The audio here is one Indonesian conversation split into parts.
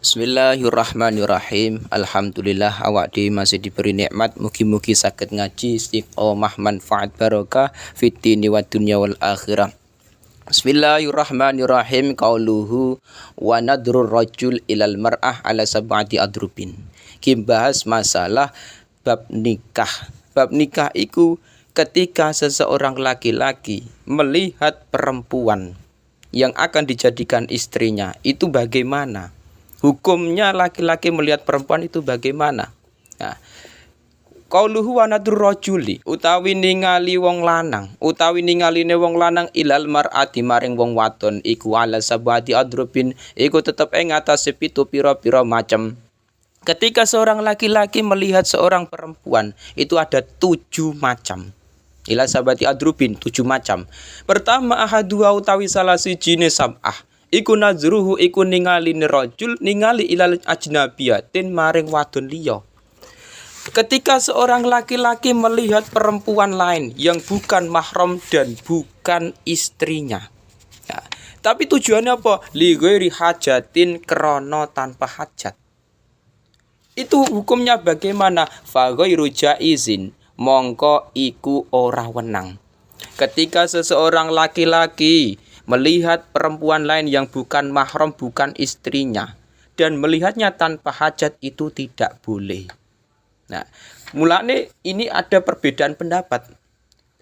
Bismillahirrahmanirrahim. Alhamdulillah awak dhewe masih diberi nikmat, mugi-mugi saged ngaji istiqomah manfaat barokah fid dini wad dunya wal akhirah. Bismillahirrahmanirrahim. Qauluhu wa nadrur rajul ilal mar'ah ala sab'ati adrubin. Bahas masalah bab nikah. Bab nikah iku ketika seseorang laki-laki melihat perempuan yang akan dijadikan istrinya, itu bagaimana? Hukumnya laki-laki melihat perempuan itu bagaimana? Nah, qauluhu wa nadrur rajuli utawi ningali wong lanang, utawi ningaline wong lanang ilal mar'ati maring wong wadon iku ala sabati adrubin, iku tetep ing atase pitu pira-pira macam. Ketika seorang laki-laki melihat seorang perempuan, itu ada 7 macam. Ila sabati adrubin, 7 macam. Pertama ahadua utawi salah sijine sab'ah. Iku nazruhu iku ningali rajul ningali ilal ajnabiyatin maring wadon liya. Ketika seorang laki-laki melihat perempuan lain yang bukan mahram dan bukan istrinya. Nah, tapi tujuannya apa? Li ghairi hajatin, krana tanpa hajat. Itu hukumnya bagaimana? Fa ghairu jaizin, mongko iku ora wenang. Ketika seseorang laki-laki melihat perempuan lain yang bukan mahram, bukan istrinya, dan melihatnya tanpa hajat, itu tidak boleh. Nah, mulane ini ada perbedaan pendapat.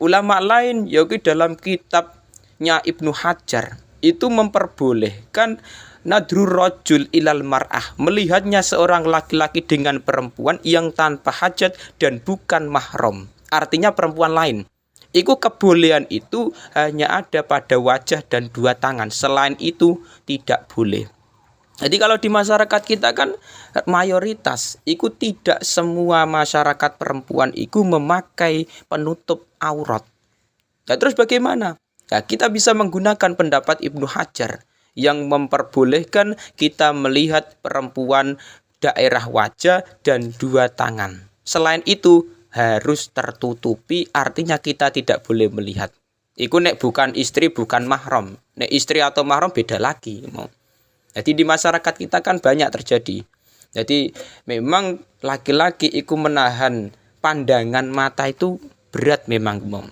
Ulama lain, yaitu dalam kitabnya Ibnu Hajar, itu memperbolehkan nadrur rajul ilal mar'ah, melihatnya seorang laki-laki dengan perempuan yang tanpa hajat dan bukan mahram, artinya perempuan lain. Iku kebolehan itu hanya ada pada wajah dan 2 tangan. Selain itu tidak boleh. Jadi kalau di masyarakat kita kan mayoritas iku tidak semua masyarakat perempuan iku memakai penutup aurat. Nah, terus bagaimana? Nah, kita bisa menggunakan pendapat Ibnu Hajar yang memperbolehkan kita melihat perempuan daerah wajah dan 2 tangan. Selain itu harus tertutupi, artinya kita tidak boleh melihat. Iku nek bukan istri, bukan mahram. Nek istri atau mahram beda lagi. Jadi di masyarakat kita kan banyak terjadi. Jadi memang laki-laki iku menahan pandangan mata itu berat memang.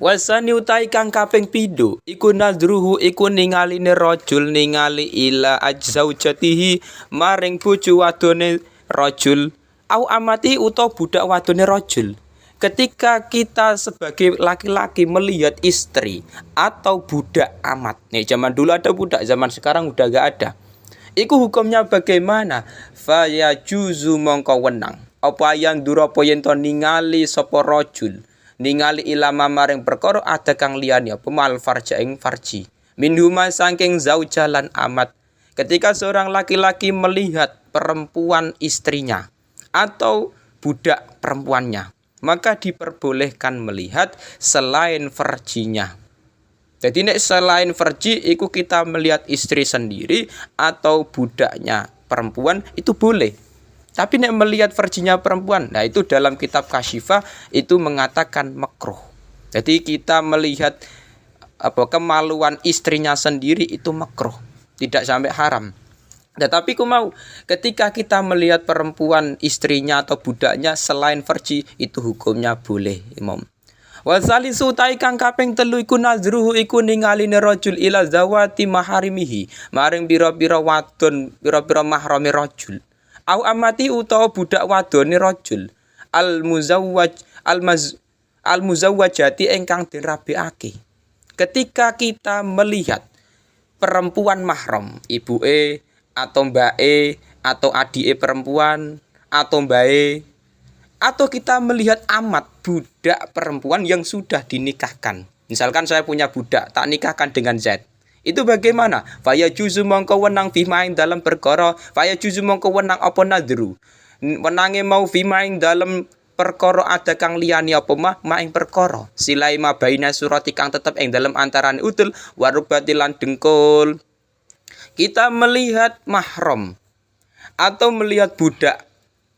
Wasani utai kang kaping pindho iku nadruhu iku ningaline rajul ningali ila ajzaujatihi maring bojo wadone rajul au amati utawa budak wadone rajul. Ketika kita sebagai laki-laki melihat istri atau budak amat. Nih zaman dulu ada budak, zaman sekarang udah gak ada. Iku hukumnya bagaimana? Fa yajuzu mongko wenang. Apa yang durapa yen to ningali sapa rajul, ningali ilama maring perkara ada kang liyane apa mal farja ing farji. Minhuma saking zaujalan amat. Ketika seorang laki-laki melihat perempuan istrinya atau budak perempuannya, maka diperbolehkan melihat selain farjinya. Jadi nek selain farji iku kita melihat istri sendiri atau budaknya perempuan itu boleh. Tapi nek melihat farjinya perempuan, nah itu dalam kitab Kasyifah itu mengatakan makruh. Jadi kita melihat kemaluan istrinya sendiri itu makruh, tidak sampai haram. Tetapi ketika kita melihat perempuan istrinya atau budaknya selain farji, itu hukumnya boleh, Imam. Wasalisu tai kang kaping 3 iku nazruhu iku ningaline rajul ila zawati maharimihi maring pira-pira wadon, pira-pira mahrame rajul. Au amati utawa budak wadone rajul. Al-muzawwajati ingkang dirabiake. Ketika kita melihat perempuan mahram, ibuke atau mbake atau adike perempuan atau mbae, atau kita melihat amat budak perempuan yang sudah dinikahkan. Misalkan saya punya budak tak nikahkan dengan Z. Itu bagaimana? Faya juzu mongko wenang fimaing dalam perkara, faya juzu mongko wenang apa nadru. Wenange mau fimaing dalam perkara ada kang liyane apa maing perkara. Silai ma baina surati kang tetep ing dalam antaran utul warubati lan dengkul. Kita melihat mahram atau melihat budak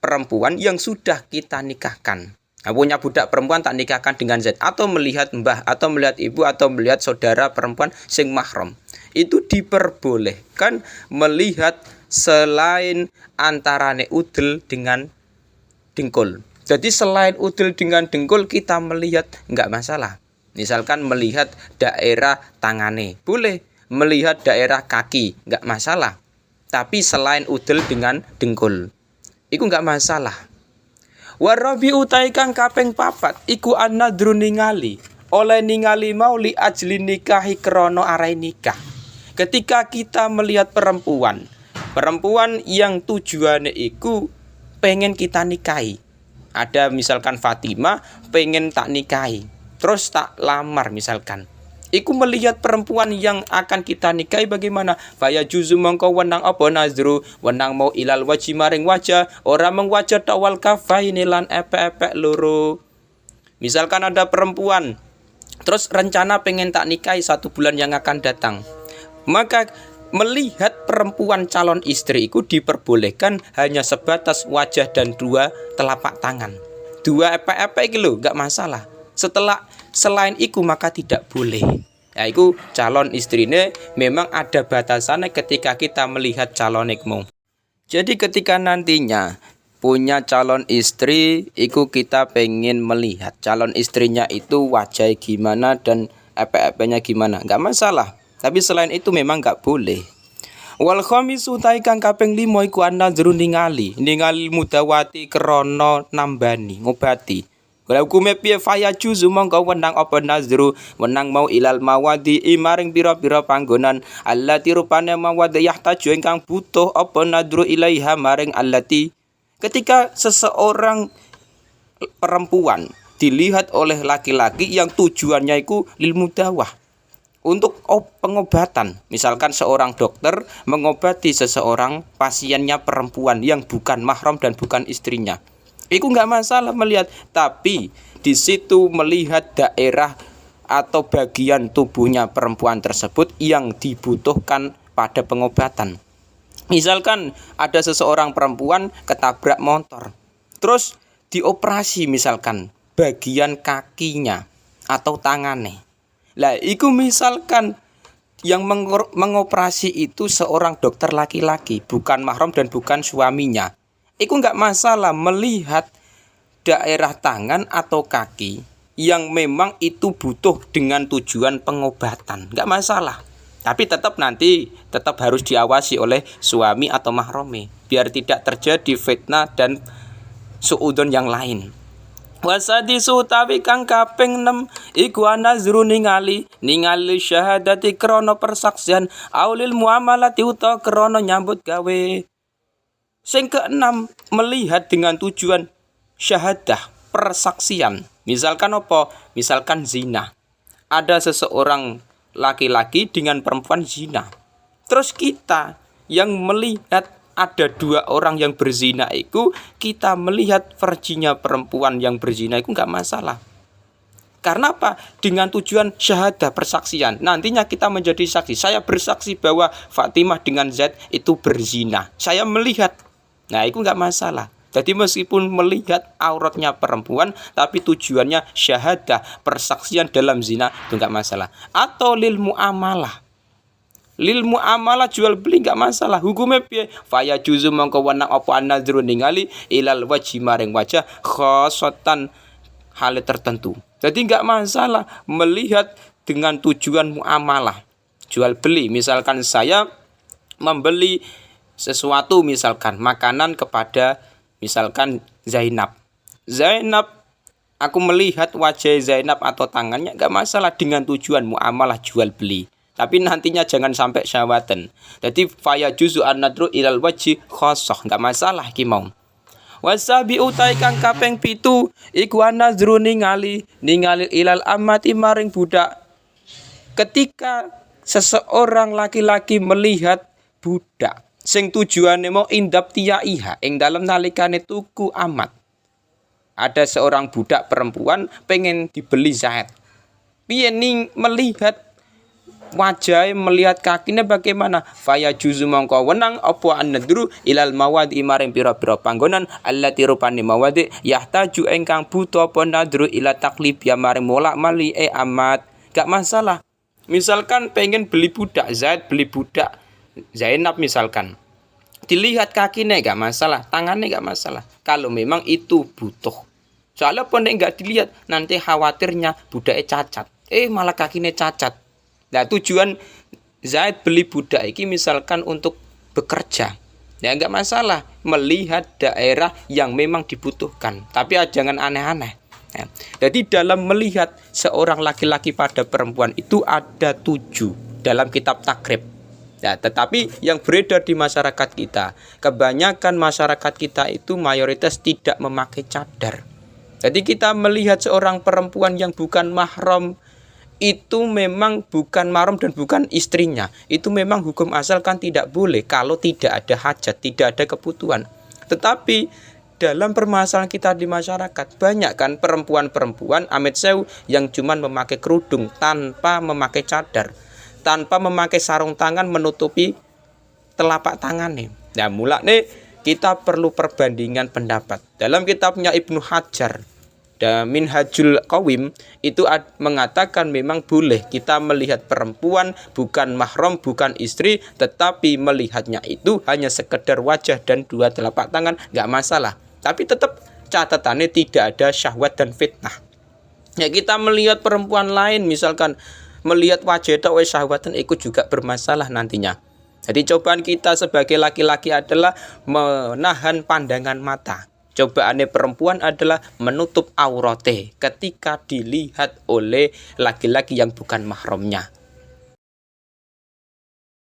perempuan yang sudah kita nikahkan. Nah, punya budak perempuan tak nikahkan dengan Z, atau melihat mbah, atau melihat ibu, atau melihat saudara perempuan sing mahram. Itu diperbolehkan melihat selain antarane udel dengan dengkul. Jadi selain udel dengan dengkul kita melihat enggak masalah. Misalkan melihat daerah tangane, boleh. Melihat daerah kaki, enggak masalah. Tapi selain udel dengan dengkul, iku enggak masalah. Warabi utai kang kaping papat, iku an-nadru ningali. Oleh ningali mau li ajli nikahi krono arai nikah. Ketika kita melihat perempuan yang tujuannya iku pengen kita nikahi. Ada misalkan Fatimah pengen tak nikahi, terus tak lamar misalkan. Iku melihat perempuan yang akan kita nikahi bagaimana? Faya juzu mongko wenang apa nazru, wenang mau ilal waji maring wajah, ora mengwajah tawal kafaini lan epek-epek loro. Misalkan ada perempuan terus rencana pengen tak nikahi 1 bulan yang akan datang, maka melihat perempuan calon istri itu diperbolehkan hanya sebatas wajah dan 2 telapak tangan. 2 epek-epek gitu gak masalah. Selain itu maka tidak boleh. Ya itu calon istrinya memang ada batasannya ketika kita melihat calon ikmu. Jadi ketika nantinya punya calon istri, itu kita pengen melihat calon istrinya itu wajah gimana dan epek-epeknya gimana, nggak masalah. Tapi selain itu memang nggak boleh. Wal khamisu tai kang kaping 5 iku an-nazru ningali mudawati krana nambani ngobati. Kalau hukume piye faya juzu mongko wenang apa nazru, wenang mau ilal mawadi maring pira-pira panggonan allati rupane mawadi yahtaju ingkang butuh apa nadru ilaiha maring allati. Ketika seseorang perempuan dilihat oleh laki-laki yang tujuannya itu lil mudawah, untuk pengobatan. Misalkan seorang dokter mengobati seseorang pasiennya perempuan yang bukan mahram dan bukan istrinya, itu nggak masalah melihat. Tapi di situ melihat daerah atau bagian tubuhnya perempuan tersebut yang dibutuhkan pada pengobatan. Misalkan ada seseorang perempuan ketabrak motor, terus dioperasi misalkan bagian kakinya atau tangannya. Lah, itu misalkan yang mengoperasi itu seorang dokter laki-laki, bukan mahram dan bukan suaminya. Itu nggak masalah melihat daerah tangan atau kaki yang memang itu butuh dengan tujuan pengobatan, nggak masalah. Tapi tetap harus diawasi oleh suami atau mahrami biar tidak terjadi fitnah dan suudon yang lain. Wasadisu tawi kang kaping 6 iku anazru ningali syahadati krana persaksian aulil muamalati uta krana nyambut gawe. Sing ke-6 melihat dengan tujuan syahadah persaksian. Misalkan apa? Misalkan zina. Ada seseorang laki-laki dengan perempuan zina. Terus kita yang melihat ada 2 orang yang berzina itu, kita melihat farjinya perempuan yang berzina itu nggak masalah. Karena apa? Dengan tujuan syahadah persaksian. Nantinya kita menjadi saksi. Saya bersaksi bahwa Fatimah dengan Zaid itu berzina. Saya melihat. Nah, itu nggak masalah. Jadi meskipun melihat auratnya perempuan, tapi tujuannya syahadah persaksian dalam zina, itu nggak masalah. Atau lil muamalah jual beli nggak masalah. Hukumnya piye? Faya juzu mongko wenang apa an-nazru ningali ilal wajhi maring wajah khosotan hal tertentu. Jadi nggak masalah melihat dengan tujuan muamalah jual beli. Misalkan saya membeli sesuatu, misalkan makanan kepada misalkan Zainab, aku melihat wajah Zainab atau tangannya, nggak masalah dengan tujuan muamalah jual beli. Tapi nantinya jangan sampai syahwatan. Jadi faya juzu an-nadru ilal wajhi khosoh, nggak masalah ki mau. Wasabi utai kang kaping 7 iku an-nazru ningali ilal amati maring budak. Ketika seseorang laki-laki melihat budak sing tujuane mau indap tiyaiha ing dalem nalikane tuku amat. Ada seorang budak perempuan pengen dibeli Zaid. Piye ning melihat wajah, melihat kakinya bagaimana? Faya juzu mongko wenang apa an-nadru ilal mawadi maring pira-pira panggonan allati rupane mawadi yahtaju engkang butuh apa nadru ila taklib ya maring molak mali amat. Gak masalah. Misalkan pengen beli budak Zaid, beli budak Zainab misalkan. Dilihat kakinya nggak masalah, tangannya nggak masalah. Kalau memang itu butuh. Soalnya pun nggak dilihat, nanti khawatirnya budaknya cacat. Malah kakinya cacat. Nah tujuan Zaid beli budak ini misalkan untuk bekerja. Ya nggak masalah melihat daerah yang memang dibutuhkan. Tapi jangan aneh-aneh. Ya. Jadi dalam melihat seorang laki-laki pada perempuan itu ada 7 dalam kitab takrib. Ya, tetapi yang beredar di masyarakat kita, kebanyakan masyarakat kita itu mayoritas tidak memakai cadar. Jadi kita melihat seorang perempuan yang bukan mahram, itu memang bukan mahram dan bukan istrinya. Itu memang hukum asalkan tidak boleh kalau tidak ada hajat, tidak ada kebutuhan. Tetapi dalam permasalahan kita di masyarakat, banyak kan perempuan-perempuan amit sewu yang cuman memakai kerudung tanpa memakai cadar, tanpa memakai sarung tangan menutupi telapak tangannya. Nah, mulanya kita perlu perbandingan pendapat. Dalam kitabnya Ibnu Hajar, Minhajul Qawim, itu mengatakan memang boleh kita melihat perempuan bukan mahram, bukan istri, tetapi melihatnya itu hanya sekedar wajah dan 2 telapak tangan, nggak masalah. Tapi tetap catatannya tidak ada syahwat dan fitnah. Ya, kita melihat perempuan lain misalkan melihat wajah itu syahwatan, ikut juga bermasalah nantinya. Jadi cobaan kita sebagai laki-laki adalah menahan pandangan mata. Cobaannya perempuan adalah menutup aurate ketika dilihat oleh laki-laki yang bukan mahramnya.